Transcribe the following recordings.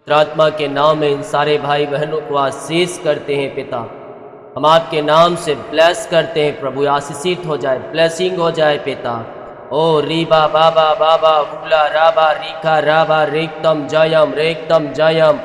आत्मा के नाम में इन सारे भाई बहनों को आशीष करते हैं पिता। हम आपके नाम से ब्लेस करते हैं प्रभु, आशीषित हो जाए, ब्लेसिंग हो जाए पिता। ओ रीबा बाबा बाबा हुला राबा रीका राबा रेक्तम जयम रेक्तम जयम।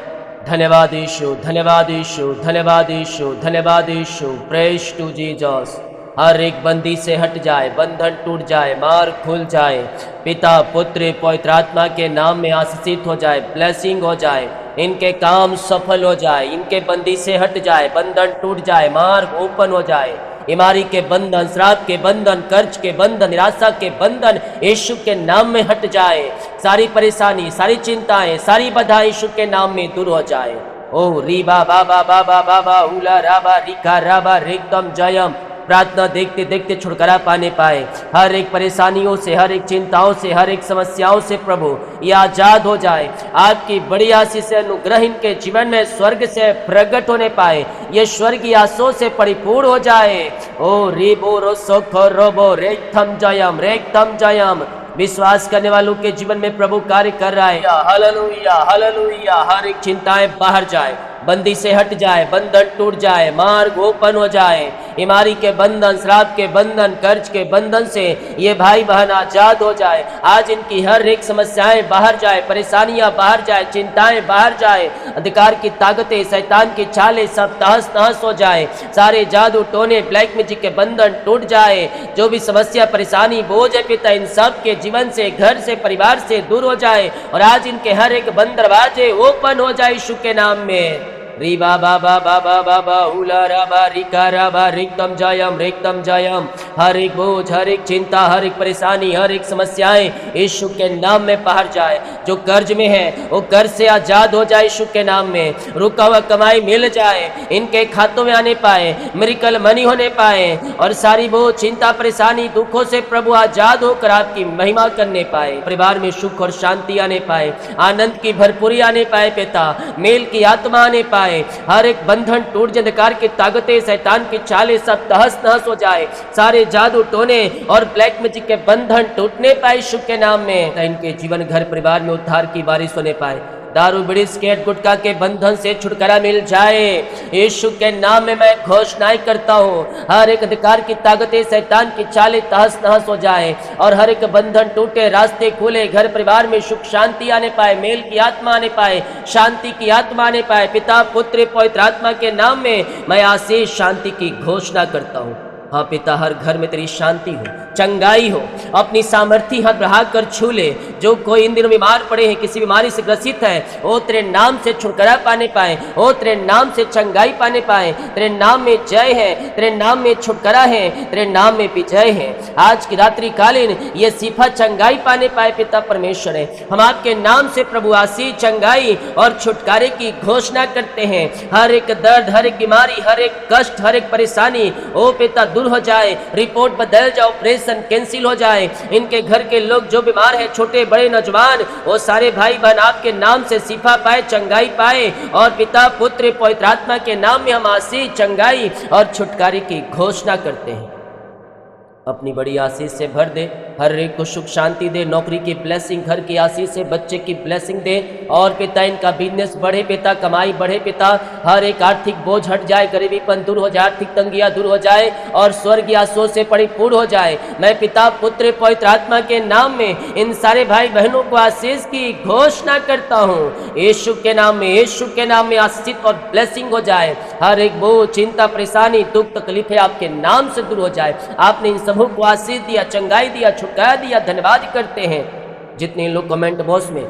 धन्यवाद यीशु, धन्यवाद यीशु, धन्यवाद यीशु, धन्यवाद यीशु। Praise to Jesus. हर एक बंदी से हट जाए, बंधन टूट जाए, मार खुल जाए पिता पुत्र पवित्र आत्मा के नाम में आशीषित हो जाए, ब्लेसिंग हो जाए, इनके काम सफल हो जाए, इनके बंदी से हट जाए, बंधन टूट जाए, मार्ग ओपन हो जाए। बीमारी के बंधन, श्राप के बंधन, कर्ज के बंधन, निराशा के बंधन यीशु के नाम में हट जाए। सारी परेशानी, सारी चिंताएं, सारी बाधाएं यीशु के नाम में दूर हो जाए। ओ रीबा बाबा बाबा बाबा हुला राबा रिका राबा रेक्तम जयम। प्रार्थना देखते देखते छुटकारा पाने पाए हर एक परेशानियों से, हर एक चिंताओं से, हर एक समस्याओं से प्रभु ये आजाद हो जाए। आपकी बड़ी आशीष से अनुग्रह इनके जीवन में स्वर्ग से प्रकट होने पाए, ये स्वर्गीय आशीषों से परिपूर्ण हो जाए। ओ रीबो रोसोखो रोबो रेक्तम जयम रेक्तम जयम। विश्वास करने वालों के जीवन में प्रभु कार्य कर रहा है। Hallelujah hallelujah. हर एक चिंताएं बाहर जाए, बंदी से हट जाए, बंधन टूट जाए, मार्ग ओपन हो जाए। बीमारी के बंधन, श्राप के बंधन, कर्ज के बंधन से ये भाई बहन आजाद हो जाए। आज इनकी हर एक समस्याएं बाहर जाए, परेशानियां बाहर जाए, चिंताएं बाहर जाए, अंधकार की ताकतें, शैतान की चालें सब तहस नहस हो जाए। सारे जादू टोने, ब्लैक मैजिक के बंधन टूट जाए। जो भी समस्या, परेशानी, बोझ है पिता, इन सब के जीवन से, घर से, परिवार से दूर हो जाए। और आज इनके हर एक बंद दरवाजे ओपन हो जाए यीशु के नाम में। रीबा बाबा बाबा बाबा हुला राबा रिका राबा रेक्तम जयम रेक्तम जयम। हर एक बोझ, हर एक चिंता, हर एक परेशानी, हर एक समस्याएं यीशु के नाम में बाहर जाए। जो कर्ज में है वो कर्ज से आजाद हो जाए यीशु के नाम में। रुका हुआ कमाई मिल जाए, इनके खातों में आने पाए, मिरेकल मनी होने पाए। और सारी बोझ, चिंता, परेशानी, दुखों से प्रभु आजाद होकर आपकी महिमा करने पाए। परिवार में सुख और शांति आने पाए, आनंद की भरपूरी आने पाए पिता, मेल की आत्मा आने पाए। हर एक बंधन टूट जाए, अंधकार की ताकतें, शैतान की चालें सब तहस नहस हो जाए। सारे जादू टोने और ब्लैक मैजिक के बंधन टूटने पाए यीशु के नाम में। इनके जीवन, घर, परिवार में उद्धार की बारिश होने पाए। दारू, बीड़ी, सिगरेट, गुटखा के बंधन से छुटकारा मिल जाए यीशु के नाम में। मैं घोषणाएं करता हूँ, हर एक अधिकार की ताकतें, शैतान की चालें तहस नहस हो जाए और हर एक बंधन टूटे, रास्ते खुले, घर परिवार में सुख शांति आने पाए, मेल की आत्मा आने पाए, शांति की आत्मा आने पाए। पिता पुत्र पवित्र आत्मा के नाम में मैं आशीष शांति की घोषणा करता हूँ। हाँ पिता, हर घर में तेरी शांति हो, चंगाई हो, अपनी सामर्थ्य हाथ बढ़ा कर छू ले। जो कोई इन दिनों बीमार पड़े हैं, किसी बीमारी से ग्रसित है, वो तेरे नाम से छुटकारा पाने पाए, वो तेरे नाम से चंगाई पाने पाए। तेरे नाम में जय है, तेरे नाम में छुटकारा है, तेरे नाम में विजय है। आज की रात्रि कालीन ये सिफा चंगाई पाने पाए पिता परमेश्वर है। हम आपके नाम से प्रभु आशीष, चंगाई और छुटकारे की घोषणा करते हैं। हर एक दर्द, हर एक बीमारी, हर एक कष्ट, हर एक परेशानी ओ पिता दूर हो जाए। रिपोर्ट बदल जाए, ऑपरेशन कैंसिल हो जाए। इनके घर के लोग जो बीमार हैं, छोटे बड़े नौजवान, वो सारे भाई बहन आपके नाम से शिफा पाए, चंगाई पाए। और पिता पुत्र पवित्र आत्मा के नाम में हम आशीष, चंगाई और छुटकारे की घोषणा करते हैं। अपनी बड़ी आशीष से भर दे, हर एक को सुख शांति दे, नौकरी की ब्लेसिंग, घर की आशीष से, बच्चे की ब्लेसिंग दे। और पिता इनका बिजनेस बढ़े पिता, कमाई बढ़े पिता, हर एक आर्थिक बोझ हट जाए, गरीबीपन दूर हो जाए, आर्थिक तंगियां दूर हो जाए और स्वर्गीय आशीषों से परिपूर्ण हो जाए। मैं पिता पुत्र पवित्र आत्मा के नाम में इन सारे भाई बहनों को आशीष की घोषणा करता हूँ यीशु के नाम में। यीशु के नाम में आशीष और ब्लेसिंग हो जाए। हर एक बोझ, चिंता, परेशानी, दुख, तकलीफें आपके नाम से दूर हो जाए। आपने इन सबों को आशीष दिया, चंगाई दिया, छुटकारा दिया, धन्यवाद करते हैं। जितने लोग कमेंट बॉक्स में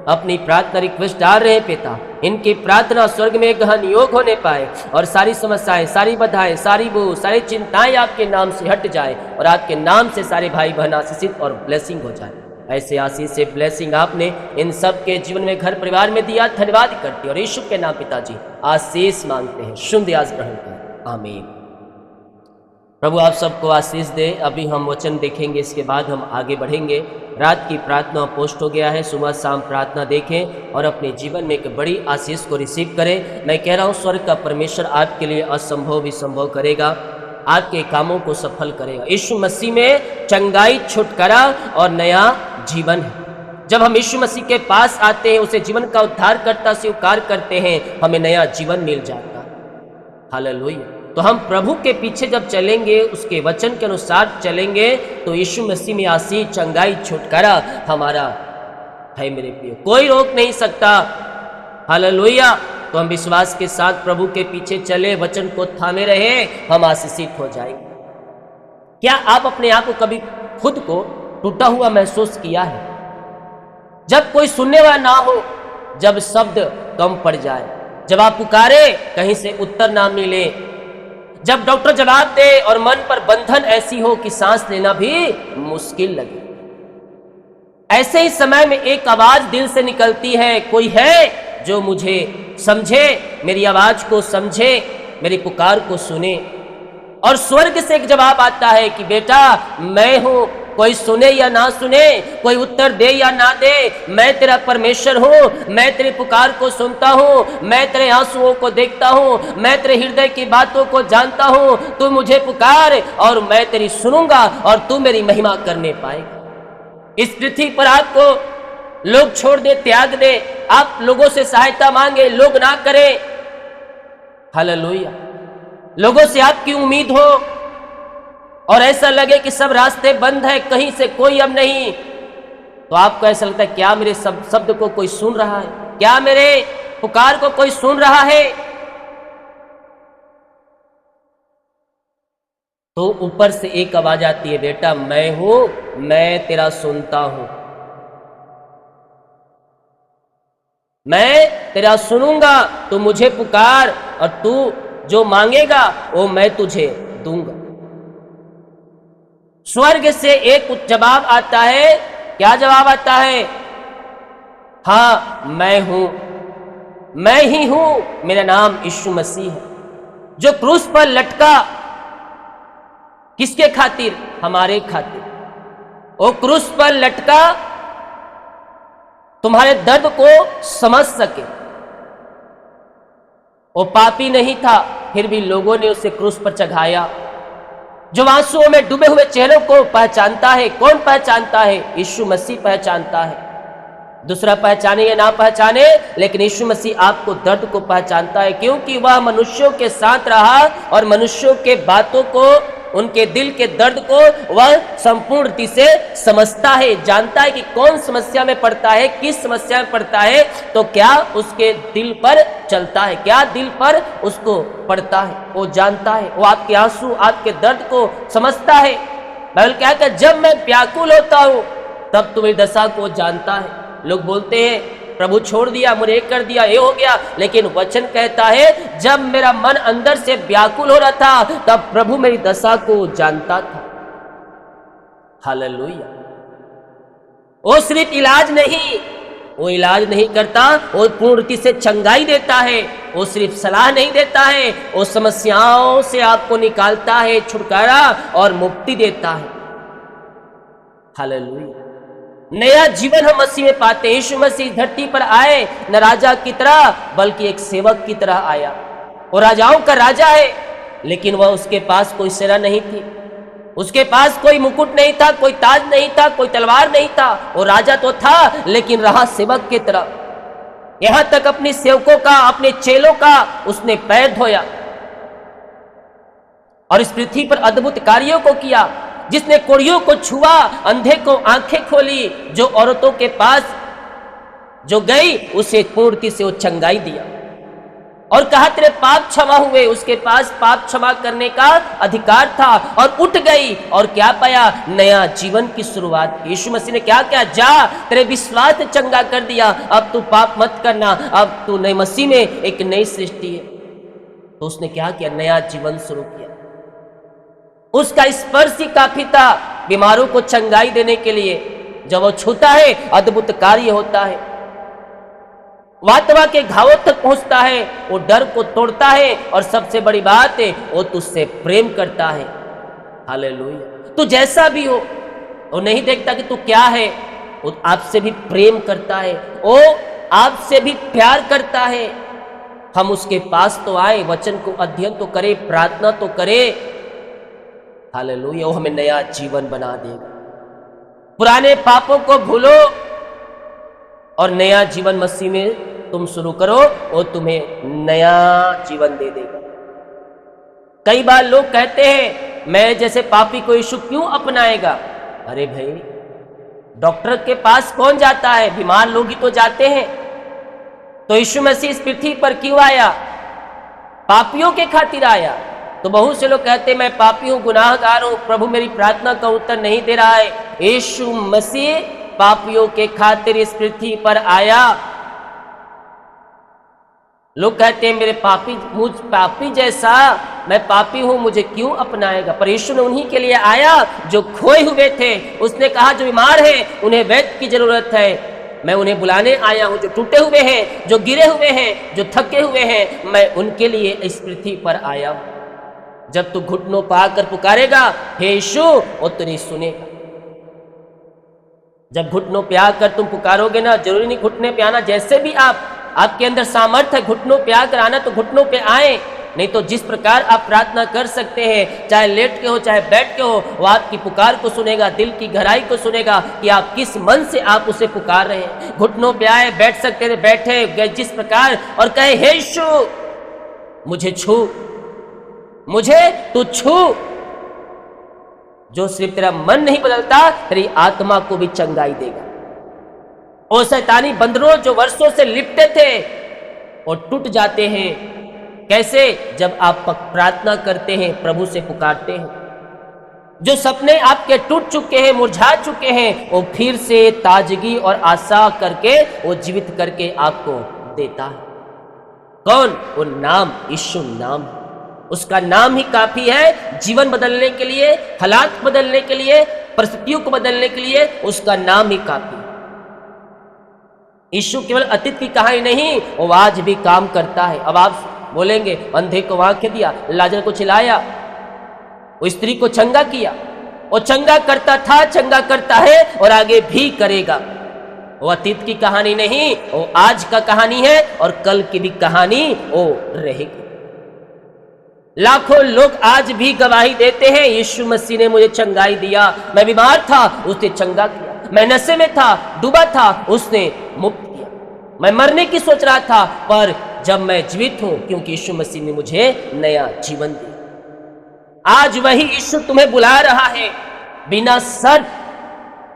अपनी प्रार्थना रिक्वेस्ट डाल रहे हैं पिता, इनकी प्रार्थना स्वर्ग में गहन योग होने पाए और सारी समस्याएं, सारी बाधाएं, सारी बोझ, सारी चिंताएं आपके नाम से हट जाए और आपके नाम से सारे भाई बहन आशीषित और ब्लेसिंग हो जाए। ऐसे आशीष से ब्लेसिंग आपने इन सब के जीवन में, घर परिवार में दिया, धन्यवाद करते और यीशु के नाम पिताजी आशीष मांगते हैं। शुद्ध आज ग्रहण करें, आमीन। प्रभु आप सबको आशीष दे। अभी हम वचन देखेंगे, इसके बाद हम आगे बढ़ेंगे। रात की प्रार्थना पोस्ट हो गया है, सुबह शाम प्रार्थना देखें और अपने जीवन में एक बड़ी आशीष को रिसीव करें। मैं कह रहा हूँ, स्वर्ग का परमेश्वर आपके लिए असंभव भी संभव करेगा, आपके कामों को सफल करेगा। यीशु मसीह में चंगाई, छुटकारा और नया जीवन है। जब हम यीशु मसीह के पास आते हैं, उसे जीवन का उद्धारकर्ता स्वीकार करते हैं, हमें नया जीवन मिल जाता है। हालेलुया। तो हम प्रभु के पीछे जब चलेंगे, उसके वचन के अनुसार चलेंगे, तो यीशु मसीह में आशीष, चंगाई, छुटकारा हमारा है मेरे प्रिय, कोई रोक नहीं सकता। हालेलुया। तो हम विश्वास के साथ प्रभु के पीछे चले, वचन को थामे रहे, हम आशीषित हो जाएंगे। क्या आप अपने आप को कभी खुद को टूटा हुआ महसूस किया है? जब कोई सुनने वाला ना हो, जब शब्द कम पड़ जाए, जब आप पुकारे कहीं से उत्तर ना मिले, जब डॉक्टर जवाब दे और मन पर बंधन ऐसी हो कि सांस लेना भी मुश्किल लगे, ऐसे ही समय में एक आवाज दिल से निकलती है, कोई है जो मुझे समझे, मेरी आवाज को समझे, मेरी पुकार को सुने। और स्वर्ग से एक जवाब आता है कि बेटा मैं हूं, कोई सुने या ना सुने, कोई उत्तर दे या ना दे, मैं तेरा परमेश्वर हूं, मैं तेरी पुकार को सुनता हूं, मैं तेरे आंसुओं को देखता हूं, मैं तेरे हृदय की बातों को जानता हूं, तू मुझे पुकार और मैं तेरी सुनूंगा और तू मेरी महिमा करने पाएगा। इस पृथ्वी पर आपको लोग छोड़ दे, त्याग दे, आप लोगों से सहायता मांगे, लोग ना करें, हालेलुया, लोगों से आपकी उम्मीद हो और ऐसा लगे कि सब रास्ते बंद है, कहीं से कोई अब नहीं, तो आपको ऐसा लगता है क्या मेरे शब्द को कोई सुन रहा है, क्या मेरे पुकार को कोई सुन रहा है? तो ऊपर से एक आवाज आती है, बेटा मैं हूं, मैं तेरा सुनता हूं, मैं तेरा सुनूंगा, तू मुझे पुकार और तू जो मांगेगा वो मैं तुझे दूंगा। स्वर्ग से एक जवाब आता है, क्या जवाब आता है? हाँ मैं हूं, मैं ही हूं, मेरा नाम यीशु मसीह है, जो क्रूस पर लटका, किसके खातिर? हमारे खातिर। वो क्रूस पर लटका तुम्हारे दर्द को समझ सके। वो पापी नहीं था, फिर भी लोगों ने उसे क्रूस पर चढ़ाया। जो आंसुओं में डूबे हुए चेहरों को पहचानता है, कौन पहचानता है? यीशु मसीह पहचानता है। दूसरा पहचाने या ना पहचाने, लेकिन यीशु मसीह आपको दर्द को पहचानता है, क्योंकि वह मनुष्यों के साथ रहा और मनुष्यों के बातों को, उनके दिल के दर्द को वह संपूर्ण रीति से समझता है, जानता है कि कौन समस्या में पड़ता है, किस समस्या में पड़ता है, तो क्या उसके दिल पर चलता है, क्या दिल पर उसको पड़ता है, वो जानता है, वो आपके आंसू, आपके दर्द को समझता है। बाइबल क्या है? जब मैं व्याकुल होता हूं तब तुम्हारी दशा को जानता है। लोग बोलते हैं प्रभु छोड़ दिया, मुझे कर दिया, ये हो गया, लेकिन वचन कहता है जब मेरा मन अंदर से व्याकुल हो रहा था तब प्रभु मेरी दशा को जानता था। हालेलुया। वो सिर्फ इलाज नहीं, वो इलाज नहीं करता, वो पूर्ण रीति से चंगाई देता है। वो सिर्फ सलाह नहीं देता है, वो समस्याओं से आपको निकालता है, छुटकारा और मुक्ति देता है। हालेलुया। नया जीवन हम मसीह में पाते हैं। यीशु मसीह धरती पर आए न राजा की तरह बल्कि एक सेवक की तरह आया। वो राजाओं का राजा है, लेकिन वह उसके पास कोई सेना नहीं थी, उसके पास कोई मुकुट नहीं था, कोई ताज नहीं था, कोई तलवार नहीं था। वो राजा तो था लेकिन रहा सेवक की तरह। यहां तक अपने सेवकों का, अपने चेलों का उसने पैर धोया और इस पृथ्वी पर अद्भुत कार्यों को किया। जिसने कोड़ियों को छुआ, अंधे को आंखें खोली, जो औरतों के पास जो गई उसे पूर्ति से वो चंगाई दिया और कहा तेरे पाप क्षमा हुए। उसके पास पाप क्षमा करने का अधिकार था और उठ गई और क्या पाया? नया जीवन की शुरुआत। यीशु मसीह ने क्या किया? जा, तेरे विश्वास ने चंगा कर दिया, अब तू पाप मत करना, अब तू नए मसीह में एक नई सृष्टि है। तो उसने क्या किया? नया जीवन शुरू किया। उसका स्पर्श ही काफी था बीमारों को चंगाई देने के लिए। जब वो छूता है अद्भुत कार्य होता है, वातवा के घावों तक पहुंचता है, वो डर को तोड़ता है और सबसे बड़ी बात है वो तुझसे प्रेम करता है। हालेलुया। तू जैसा भी हो, वो नहीं देखता कि तू क्या है, वो आपसे भी प्रेम करता है, वो आपसे भी प्यार करता है। हम उसके पास तो आए, वचन को अध्ययन तो करें, प्रार्थना तो करें। हालेलुया। वो हमें नया जीवन बना देगा। पुराने पापों को भूलो, और नया जीवन मसीह में तुम शुरू करो, वो तुम्हें नया जीवन दे देगा। कई बार लोग कहते हैं मैं जैसे पापी को यीशु क्यों अपनाएगा? अरे भाई, डॉक्टर के पास कौन जाता है? बीमार लोग ही तो जाते हैं। तो यीशु मसीह इस पृथ्वी पर क्यों आया? पापियों के खातिर आया। तो बहुत से लोग कहते हैं मैं पापी हूं, गुनाहगार हूं, प्रभु मेरी प्रार्थना का उत्तर नहीं दे रहा है। यीशु मसीह पापियों के खातिर इस पृथ्वी पर आया। लोग कहते हैं मेरे पापी, मुझ पापी जैसा मैं पापी हूं, मुझे क्यों अपनाएगा? पर यीशु ने उन्हीं के लिए आया जो खोए हुए थे। उसने कहा जो बीमार हैं उन्हें वैद्य की जरूरत है, मैं उन्हें बुलाने आया हूं। जो टूटे हुए हैं, जो गिरे हुए हैं, जो थके हुए हैं, मैं उनके लिए इस पृथ्वी पर आया हूं। जब तू घुटनों पाकर पुकारेगा हे यीशु, वो तेरी सुनेगा। जब घुटनों पे आकर तुम पुकारोगे ना, जरूरी नहीं घुटने पे आना, जैसे भी आपके अंदर सामर्थ्य है घुटनों पे आकर आना तो घुटनों पे आए। नहीं तो जिस प्रकार आप प्रार्थना कर सकते हैं, चाहे लेट के हो चाहे बैठ के हो, वो आपकी पुकार को सुनेगा, दिल की गहराई को सुनेगा कि आप किस मन से आप उसे पुकार रहे हैं। घुटनों पे आए, बैठ सकते हैं, बैठे जिस प्रकार, और कहे हे यीशु मुझे छू, मुझे तू छू। जो सिर्फ तेरा मन नहीं बदलता, तेरी आत्मा को भी चंगाई देगा। और शैतानी बंदरों जो वर्षों से लिपटे थे और टूट जाते हैं। कैसे? जब आप प्रार्थना करते हैं, प्रभु से पुकारते हैं। जो सपने आपके टूट चुके हैं, मुरझा चुके हैं, वो फिर से ताजगी और आशा करके वो जीवित करके आपको देता है। कौन? वो नाम, यीशु नाम। उसका नाम ही काफी है जीवन बदलने के लिए, हालात बदलने के लिए, परिस्थितियों को बदलने के लिए। उसका नाम ही काफी है। यीशु केवल अतीत की कहानी नहीं, वो आज भी काम करता है। अब आप बोलेंगे अंधे को आंखें दिया, लाजर को चिल्लाया, वो स्त्री को चंगा किया। वो चंगा करता था, चंगा करता है और आगे भी करेगा। वो अतीत की कहानी नहीं, वो आज का कहानी है और कल की भी कहानी वो रहेगी। लाखों लोग आज भी गवाही देते हैं यीशु मसीह ने मुझे चंगाई दिया। मैं बीमार था, उसने चंगा किया। मैं नशे में था, डूबा था, उसने मुक्त किया। मैं मरने की सोच रहा था, पर जब मैं जीवित हूं क्योंकि यीशु मसीह ने मुझे नया जीवन दिया। आज वही यीशु तुम्हें बुला रहा है, बिना शर्त,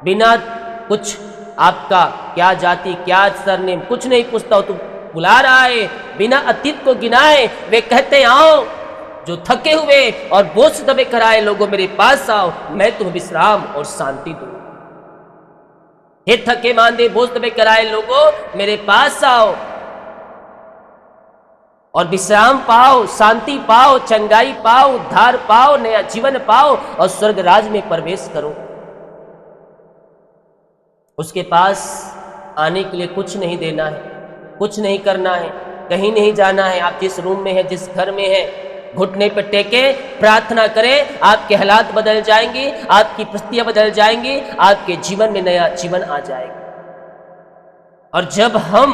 बिना कुछ आपका क्या जाति, क्या सरनेम, कुछ नहीं पूछता, तुम बुला रहा है बिना अतीत को गिनाए। वे कहते आओ जो थके हुए और बोझ दबे कराए लोगों, मेरे पास आओ, मैं तुम्हें विश्राम और शांति दूं। हे थके मांदे बोझ दबे कराए लोगों, मेरे पास आओ और विश्राम पाओ, शांति पाओ, चंगाई पाओ, उद्धार पाओ, नया जीवन पाओ और स्वर्ग राज में प्रवेश करो। उसके पास आने के लिए कुछ नहीं देना है, कुछ नहीं करना है, कहीं नहीं जाना है। आप जिस रूम में है, जिस घर में है, घुटने पर टेके प्रार्थना करें, आपके हालात बदल जाएंगे, आपकी परिस्थितियां बदल जाएंगी, आपके जीवन में नया जीवन आ जाएगा। और जब हम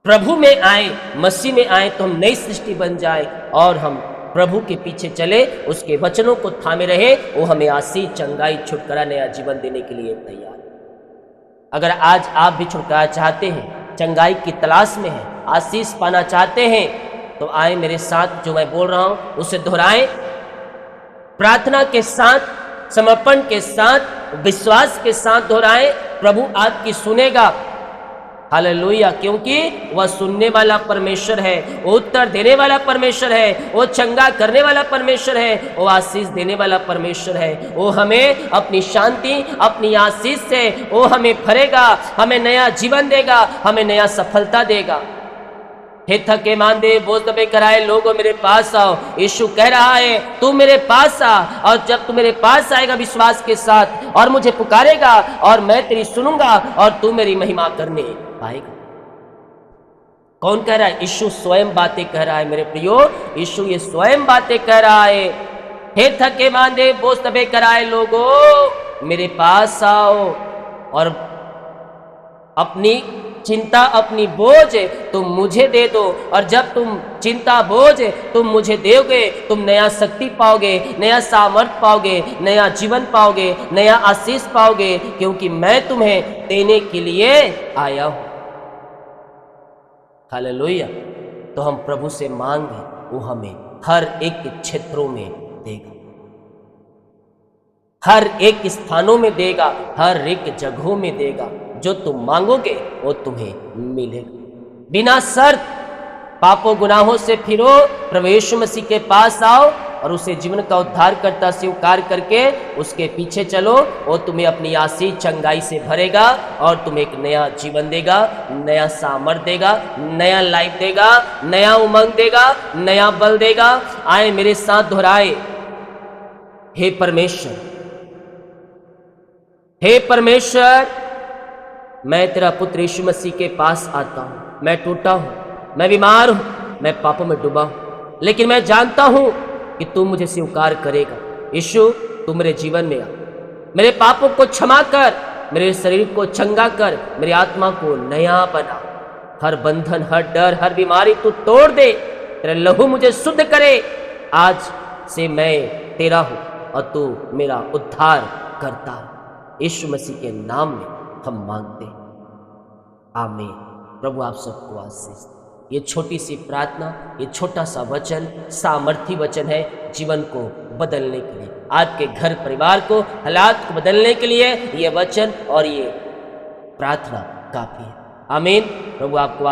प्रभु में आए, मसीह में आए, तो हम नई सृष्टि बन जाए और हम प्रभु के पीछे चले, उसके वचनों को थामे रहे। वो हमें आशीष, चंगाई, छुटकारा, नया जीवन देने के लिए तैयार। अगर आज आप भी छुटकारा चाहते हैं, चंगाई की तलाश में हैं, आशीष पाना चाहते हैं, तो आए मेरे साथ, जो मैं बोल रहा हूं उसे दोहराएं, प्रार्थना के साथ, समर्पण के साथ, विश्वास के साथ दोहराएं। प्रभु आपकी सुनेगा। हालेलुया, क्योंकि वह सुनने वाला परमेश्वर है, वो उत्तर देने वाला परमेश्वर है, वो चंगा करने वाला परमेश्वर है, वो आशीष देने वाला परमेश्वर है। वो हमें अपनी शांति, अपनी आशीष से वो हमें भरेगा, हमें नया जीवन देगा, हमें नया सफलता देगा। हे थके मांदे बोझ दबे कराए लोगों, मेरे पास आओ। यीशु कह रहा है तू मेरे पास आ, और जब तू मेरे पास आएगा विश्वास के साथ और मुझे पुकारेगा, और मैं तेरी सुनूंगा और तू मेरी महिमा करने पाएगा। कौन कह रहा है? यीशु स्वयं बातें कह रहा है मेरे प्रियो, यीशु ये स्वयं बातें कह रहा है। हे थके मांदे बोझ दबे कराए लोगों, मेरे पास आओ और अपनी चिंता, अपनी बोझ तुम मुझे दे दो, और जब तुम चिंता बोझ तुम मुझे दोगे, तुम नया शक्ति पाओगे, नया सामर्थ पाओगे, नया जीवन पाओगे, नया आशीष पाओगे, क्योंकि मैं तुम्हें देने के लिए आया हूं। हालेलुया। तो हम प्रभु से मांगे, वो हमें हर एक क्षेत्रों में देगा, हर एक स्थानों में देगा, हर एक जगहों में देगा। जो तुम मांगोगे वो तुम्हें मिलेगा। बिना शर्त पापों गुनाहों से फिरो, प्रभु यीशु मसीह के पास आओ और उसे जीवन का उद्धार करता स्वीकार करके उसके पीछे चलो। वो तुम्हें अपनी आशीष चंगाई से भरेगा और तुम्हें एक नया जीवन देगा, नया सामर्थ देगा, नया लाइफ देगा, नया उमंग देगा, नया बल देगा। आए मेरे साथ दोहराए, हे परमेश्वर, हे परमेश्वर, मैं तेरा पुत्र यीशु मसीह के पास आता हूं। मैं टूटा हूं, मैं बीमार हूं, मैं पापों में डूबा हूं, लेकिन मैं जानता हूं कि तू मुझे स्वीकार करेगा। यीशु, तू मेरे जीवन में आ, मेरे पापों को क्षमा कर, मेरे शरीर को चंगा कर, मेरी आत्मा को नया बना। हर बंधन, हर डर, हर बीमारी तू तोड़ दे। तेरा लहू मुझे शुद्ध करे। आज से मैं तेरा हूं और तू मेरा उद्धार करता है। यीशु मसीह के नाम में हम मांगते हैं, आमीन। प्रभु आप सबको आशीष दे। ये छोटी सी प्रार्थना, ये छोटा सा वचन सामर्थी वचन है जीवन को बदलने के लिए, आपके घर परिवार को, हालात को बदलने के लिए ये वचन और ये प्रार्थना काफी है। आमीन। प्रभु आपको